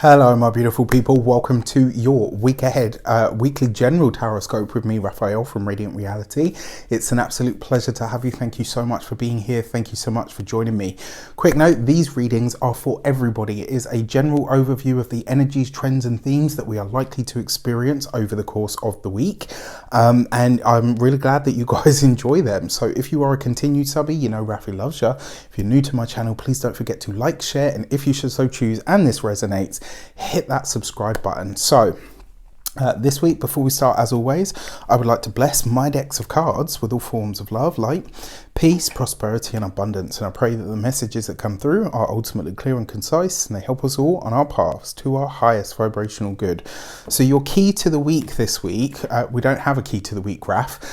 Hello my beautiful people, welcome to your week ahead weekly general taroscope with me, Raphael from Radiant Reality. It's an absolute pleasure to have you. Thank you so much for being here. Thank you so much for joining me. Quick note, these readings are for everybody. It is a general overview of the energies, trends and themes that we are likely to experience over the course of the week. And I'm really glad that you guys enjoy them. So if you are a continued subby, you know Raphael loves you. If you're new to my channel, please don't forget to like, share, and if you should so choose and this resonates, hit that subscribe button. So this week, before we start, as always, I would like to bless my decks of cards with all forms of love, light, peace, prosperity and abundance. And I pray that the messages that come through are ultimately clear and concise, and they help us all on our paths to our highest vibrational good. So your key to the week this week, we don't have a key to the week, Raph.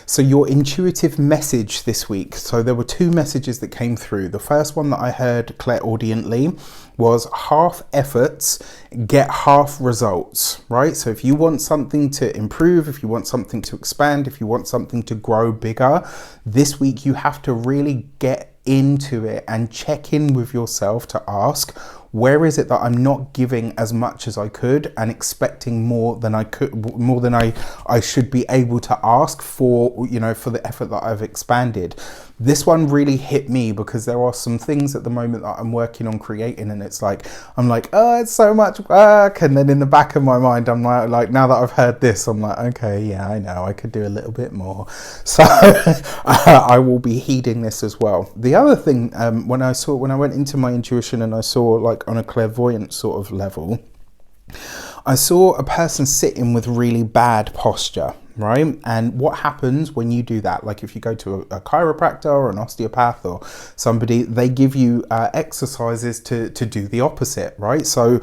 So your intuitive message this week. So there were two messages that came through. The first one that I heard clairaudiently was half efforts get half results, right? So if you want something to improve, if you want something to expand, if you want something to grow bigger, this week you have to really get into it and check in with yourself to ask, where is it that I'm not giving as much as I could and expecting more than I could, more than I should be able to ask for, you know, for the effort that I've expanded. This one really hit me because there are some things at the moment that I'm working on creating, and it's like, I'm like, oh, it's so much work. And then in the back of my mind, I'm like, now that I've heard this, I'm like, okay, yeah, I know I could do a little bit more. So I will be heeding this as well. The other thing, when I went into my intuition and I saw, like, on a clairvoyant sort of level, I saw a person sitting with really bad posture, right? And what happens when you do that, like if you go to a chiropractor or an osteopath or somebody, they give you exercises to do the opposite, right? So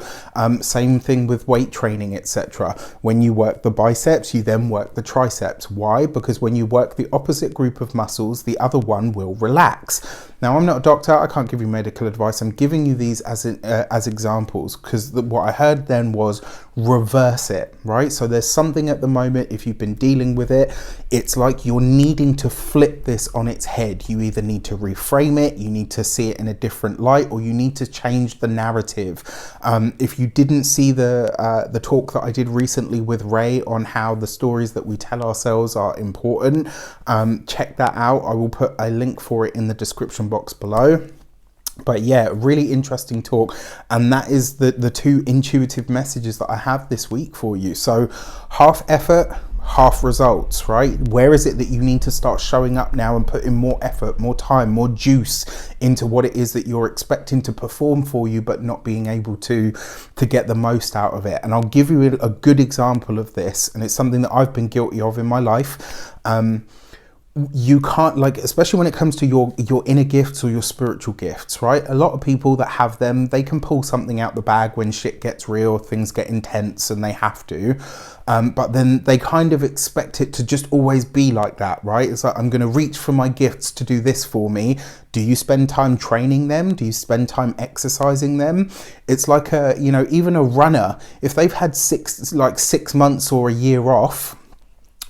same thing with weight training, etc. When you work the biceps, you then work the triceps. Why? Because when you work the opposite group of muscles, the other one will relax. Now, I'm not a doctor, I can't give you medical advice. I'm giving you these as examples, because what I heard then was reverse it, right? So there's something at the moment, if you've been dealing with it, it's like you're needing to flip this on its head. You either need to reframe it, you need to see it in a different light, or you need to change the narrative. If you didn't see the talk that I did recently with Ray on how the stories that we tell ourselves are important, check that out. I will put a link for it in the description box below. But yeah, really interesting talk, and that is the two intuitive messages that I have this week for you. So half effort, half results, right? Where is it that you need to start showing up now and putting more effort, more time, more juice into what it is that you're expecting to perform for you, but not being able to get the most out of it? And I'll give you a good example of this, and it's something that I've been guilty of in my life. You can't, like, especially when it comes to your inner gifts or your spiritual gifts, right? A lot of people that have them, they can pull something out the bag when shit gets real, things get intense, and they have to. But then they kind of expect it to just always be like that, right? It's like, I'm going to reach for my gifts to do this for me. Do you spend time training them? Do you spend time exercising them? It's like even a runner, if they've had 6 months or a year off,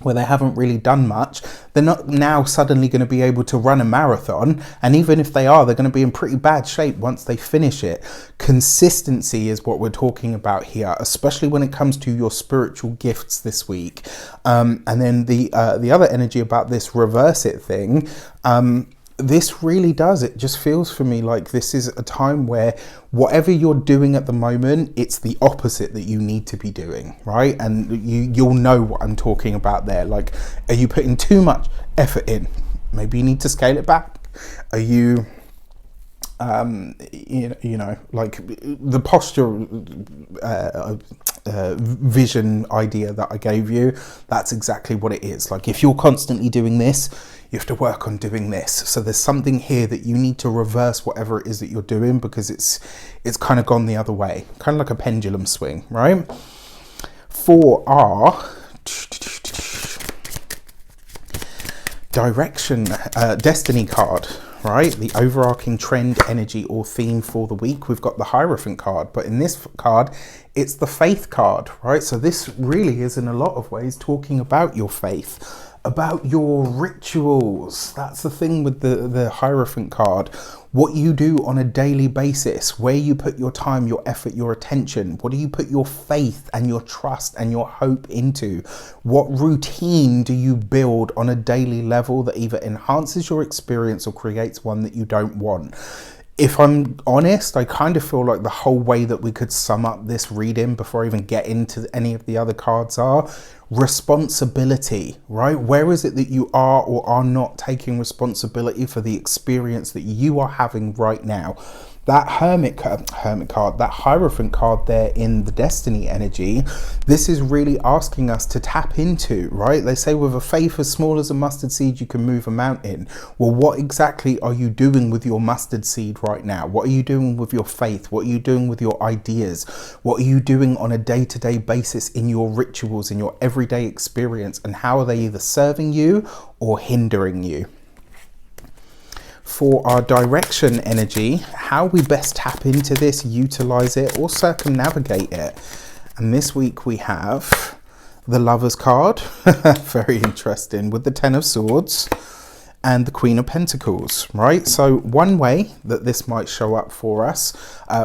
where they haven't really done much, they're not now suddenly going to be able to run a marathon. And even if they are, they're going to be in pretty bad shape once they finish it. Consistency is what we're talking about here, especially when it comes to your spiritual gifts this week. And then the other energy about this reverse it thing, this really does, it just feels for me like this is a time where whatever you're doing at the moment, it's the opposite that you need to be doing, right? And you'll know what I'm talking about there. Like, are you putting too much effort in? Maybe you need to scale it back. Are you like the posture vision idea that I gave you, that's exactly what it is. Like, if you're constantly doing this, you have to work on doing this. So there's something here that you need to reverse whatever it is that you're doing, because it's kind of gone the other way, kind of like a pendulum swing, right? For our direction, destiny card, right? The overarching trend, energy or theme for the week, we've got the Hierophant card, but in this card, it's the faith card, right? So this really is in a lot of ways talking about your faith. about your rituals. That's the thing with the Hierophant card. What you do on a daily basis, where you put your time, your effort, your attention. What do you put your faith and your trust and your hope into? What routine do you build on a daily level that either enhances your experience or creates one that you don't want? If I'm honest, I kind of feel like the whole way that we could sum up this reading before I even get into any of the other cards are responsibility, right? Where is it that you are or are not taking responsibility for the experience that you are having right now? That hermit card, that Hierophant card there in the Destiny energy, this is really asking us to tap into, right? They say with a faith as small as a mustard seed, you can move a mountain. Well, what exactly are you doing with your mustard seed right now? What are you doing with your faith? What are you doing with your ideas? What are you doing on a day-to-day basis in your rituals, in your everyday experience? And how are they either serving you or hindering you? For our direction energy, how we best tap into this, utilize it, or circumnavigate it. And this week we have the Lovers card, very interesting, with the Ten of Swords and the Queen of Pentacles, right? So one way that this might show up for us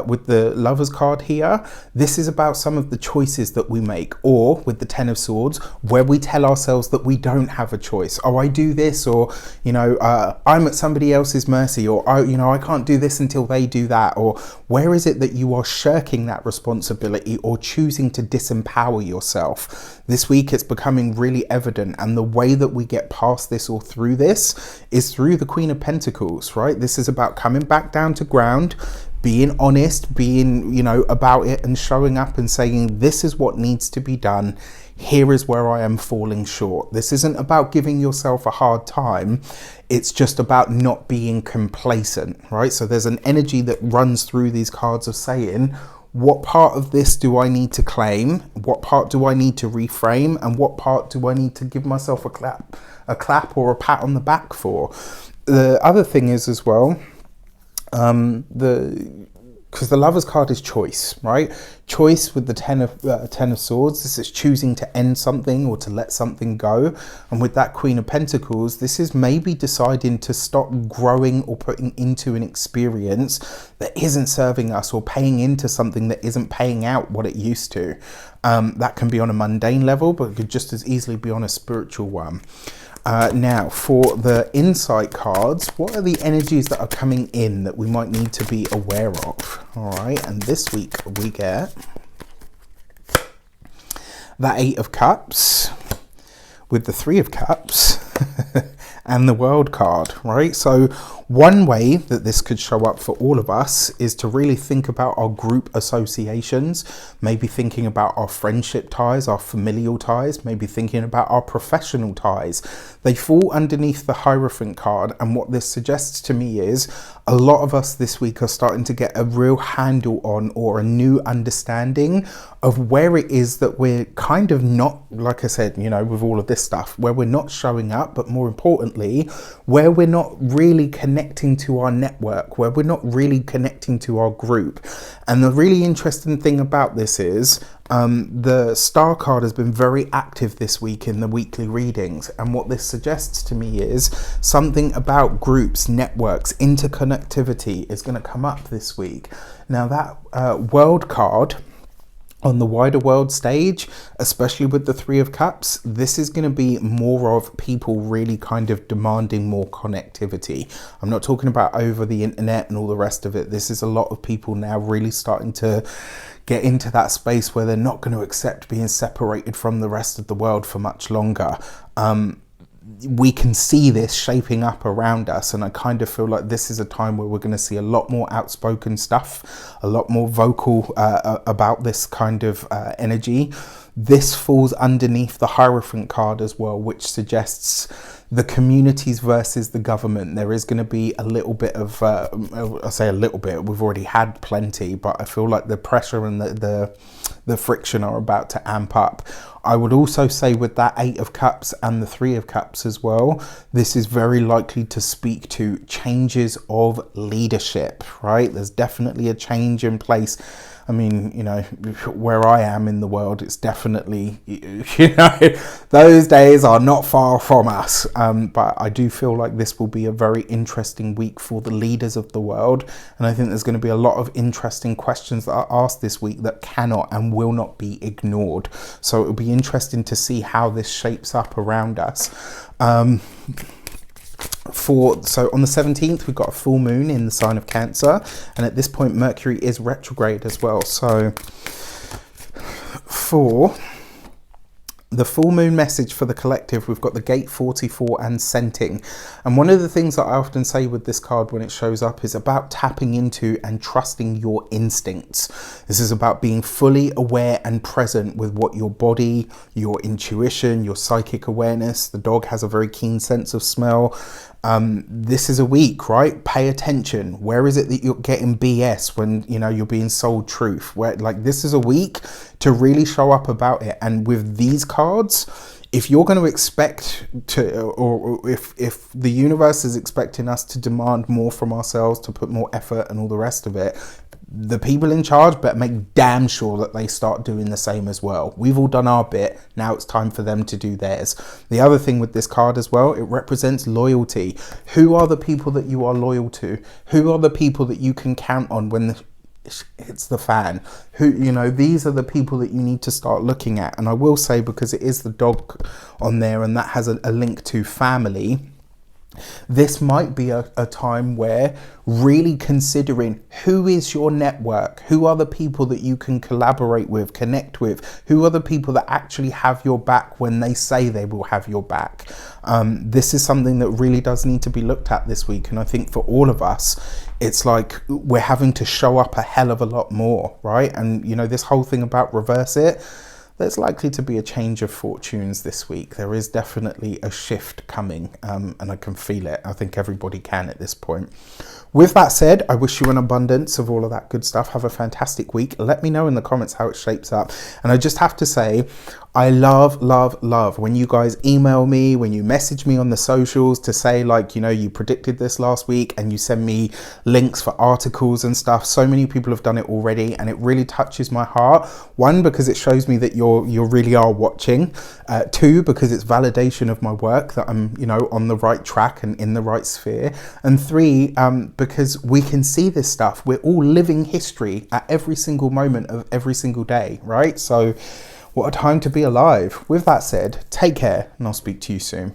with the Lovers card here, this is about some of the choices that we make, or with the Ten of Swords, where we tell ourselves that we don't have a choice. Oh, I do this, or, you know, I'm at somebody else's mercy, or, oh, you know, I can't do this until they do that. Or where is it that you are shirking that responsibility or choosing to disempower yourself? This week it's becoming really evident, and the way that we get past this or through this is through the Queen of Pentacles, right? This is about coming back down to ground, being honest, being, you know, about it, and showing up and saying, this is what needs to be done. Here is where I am falling short. This isn't about giving yourself a hard time. It's just about not being complacent, right? So there's an energy that runs through these cards of saying, what part of this do I need to claim? What part do I need to reframe? And what part do I need to give myself a clap or a pat on the back for? The other thing is as well, because the Lovers card is choice, right? Choice with the Ten of Swords. This is choosing to end something or to let something go. And with that Queen of Pentacles, this is maybe deciding to stop growing or putting into an experience that isn't serving us, or paying into something that isn't paying out what it used to. That can be on a mundane level, but it could just as easily be on a spiritual one. Now, for the Insight cards, what are the energies that are coming in that we might need to be aware of? All right, and this week we get that Eight of Cups with the Three of Cups and the World card, right? So one way that this could show up for all of us is to really think about our group associations, maybe thinking about our friendship ties, our familial ties, maybe thinking about our professional ties. They fall underneath the Hierophant card, and what this suggests to me is a lot of us this week are starting to get a real handle on, or a new understanding of where it is that we're kind of not, like I said, you know, with all of this stuff, where we're not showing up, but more importantly, where we're not really connecting to our network, where we're not really connecting to our group. And the really interesting thing about this is the Star card has been very active this week in the weekly readings, and what this suggests to me is something about groups, networks, interconnectivity is going to come up this week. Now that World card on the wider world stage, especially with the Three of Cups, this is going to be more of people really kind of demanding more connectivity. I'm not talking about over the internet and all the rest of it. This is a lot of people now really starting to get into that space where they're not going to accept being separated from the rest of the world for much longer. We can see this shaping up around us, and I kind of feel like this is a time where we're going to see a lot more outspoken stuff, a lot more vocal about this kind of energy. This falls underneath the Hierophant card as well, which suggests the communities versus the government. There is going to be a little bit of, I say a little bit, we've already had plenty, but I feel like the pressure and the friction are about to amp up. I would also say with that 8 of Cups and the 3 of Cups as well, this is very likely to speak to changes of leadership, right? There's definitely a change in place. I mean, you know, where I am in the world, it's definitely, you know, those days are not far from us. But I do feel like this will be a very interesting week for the leaders of the world. And I think there's going to be a lot of interesting questions that are asked this week that cannot and will not be ignored. So it'll be interesting to see how this shapes up around us. So on the 17th, we've got a full moon in the sign of Cancer, and at this point Mercury is retrograde as well. So for the full moon message for the collective, we've got the Gate 44 and Scenting. And one of the things that I often say with this card when it shows up is about tapping into and trusting your instincts. This is about being fully aware and present with what your body, your intuition, your psychic awareness. The dog has a very keen sense of smell. This is a week, right? Pay attention. Where is it that you're getting BS when, you know, you're being sold truth? Where, like, this is a week to really show up about it. And with these cards, if you're going to expect to, or if the universe is expecting us to demand more from ourselves, to put more effort and all the rest of it, the people in charge better make damn sure that they start doing the same as well. We've all done our bit. Now it's time for them to do theirs. The other thing with this card as well, it represents loyalty. Who are the people that you are loyal to? Who are the people that you can count on when it's the fan? Who, you know, these are the people that you need to start looking at. And I will say, because it is the dog on there and that has a link to family, this might be a time where really considering who is your network, who are the people that you can collaborate with, connect with, who are the people that actually have your back when they say they will have your back. This is something that really does need to be looked at this week. And I think for all of us, it's like we're having to show up a hell of a lot more, right? And, you know, this whole thing about reverse it, there's likely to be a change of fortunes this week. There is definitely a shift coming, and I can feel it. I think everybody can at this point. With that said, I wish you an abundance of all of that good stuff. Have a fantastic week. Let me know in the comments how it shapes up. And I just have to say, I love when you guys email me, when you message me on the socials to say, like, you know, you predicted this last week, and you send me links for articles and stuff. So many people have done it already, and it really touches my heart. One, because it shows me that you really are watching. Two, because it's validation of my work, that I'm, you know, on the right track and in the right sphere. And three, because we can see this stuff. We're all living history at every single moment of every single day, right? So what a time to be alive. With that said, take care, and I'll speak to you soon.